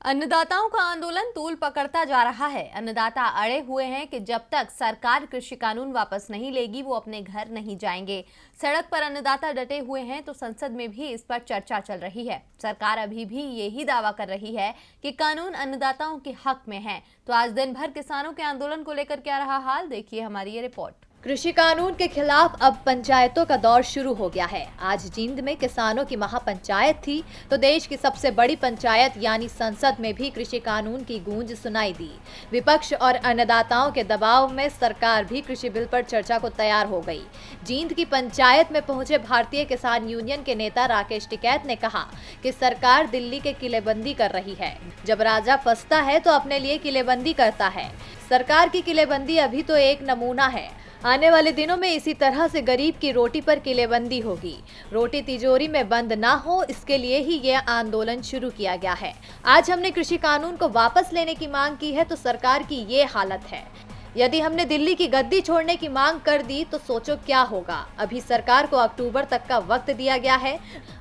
अन्नदाताओं का आंदोलन तूल पकड़ता जा रहा है। अन्नदाता अड़े हुए हैं कि जब तक सरकार कृषि कानून वापस नहीं लेगी वो अपने घर नहीं जाएंगे। सड़क पर अन्नदाता डटे हुए हैं तो संसद में भी इस पर चर्चा चल रही है। सरकार अभी भी यही दावा कर रही है कि कानून अन्नदाताओं के हक में है। तो आज दिन भर किसानों के आंदोलन को लेकर क्या रहा हाल, देखिए हमारी ये रिपोर्ट। कृषि कानून के खिलाफ अब पंचायतों का दौर शुरू हो गया है। आज जींद में किसानों की महापंचायत थी तो देश की सबसे बड़ी पंचायत यानी संसद में भी कृषि कानून की गूंज सुनाई दी। विपक्ष और अन्नदाताओं के दबाव में सरकार भी कृषि बिल पर चर्चा को तैयार हो गई। जींद की पंचायत में पहुंचे भारतीय किसान यूनियन के नेता राकेश टिकैत ने कहा कि सरकार दिल्ली के किलेबंदी कर रही है। जब राजा फंसता है तो अपने लिए किलेबंदी करता है। सरकार की किलेबंदी अभी तो एक नमूना है। आने वाले दिनों में इसी तरह से गरीब की रोटी पर किलेबंदी होगी। रोटी तिजोरी में बंद ना हो, इसके लिए ही यह आंदोलन शुरू किया गया है। आज हमने कृषि कानून को वापस लेने की मांग की है तो सरकार की ये हालत है। यदि हमने दिल्ली की गद्दी छोड़ने की मांग कर दी तो सोचो क्या होगा। अभी सरकार को अक्टूबर तक का वक्त दिया गया है।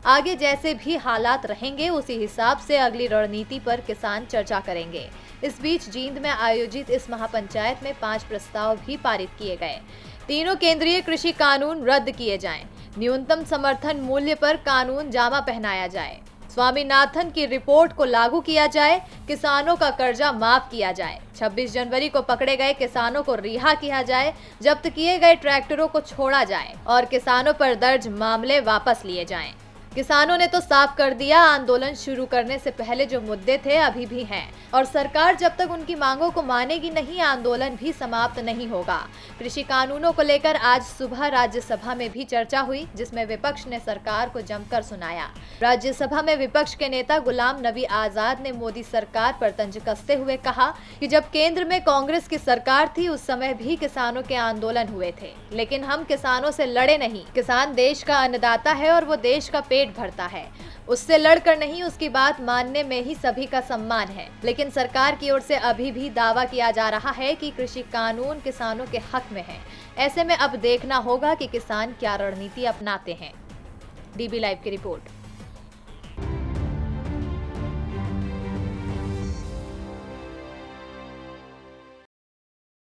आगे जैसे भी हालात रहेंगे उसी हिसाब से अगली रणनीति पर किसान चर्चा करेंगे। इस बीच जींद में आयोजित इस महापंचायत में 5 प्रस्ताव भी पारित किए गए। तीनों केंद्रीय कृषि कानून रद्द किए जाएं, न्यूनतम समर्थन मूल्य पर कानून जामा पहनाया जाए, स्वामीनाथन की रिपोर्ट को लागू किया जाए, किसानों का कर्जा माफ किया जाए, 26 जनवरी को पकड़े गए किसानों को रिहा किया जाए, जब्त किए गए ट्रैक्टरों को छोड़ा जाए और किसानों पर दर्ज मामले वापस लिए जाएं। किसानों ने तो साफ कर दिया, आंदोलन शुरू करने से पहले जो मुद्दे थे अभी भी हैं और सरकार जब तक उनकी मांगों को मानेगी नहीं, आंदोलन भी समाप्त नहीं होगा। कृषि कानूनों को लेकर आज सुबह राज्यसभा में भी चर्चा हुई, जिसमें विपक्ष ने सरकार को जमकर सुनाया। राज्यसभा में विपक्ष के नेता गुलाम नबी आजाद ने मोदी सरकार पर तंज कसते हुए कहा कि जब केंद्र में कांग्रेस की सरकार थी उस समय भी किसानों के आंदोलन हुए थे, लेकिन हम किसानों से लड़े नहीं। किसान देश का अन्नदाता है और वो देश का पेट भरता है, उससे लड़कर नहीं, उसकी बात मानने में ही सभी का सम्मान है। लेकिन सरकार की ओर से अभी भी दावा किया जा रहा है कि कृषि कानून किसानों के हक में है। ऐसे में अब देखना होगा कि किसान क्या रणनीति अपनाते हैं। डीबी लाइव की रिपोर्ट।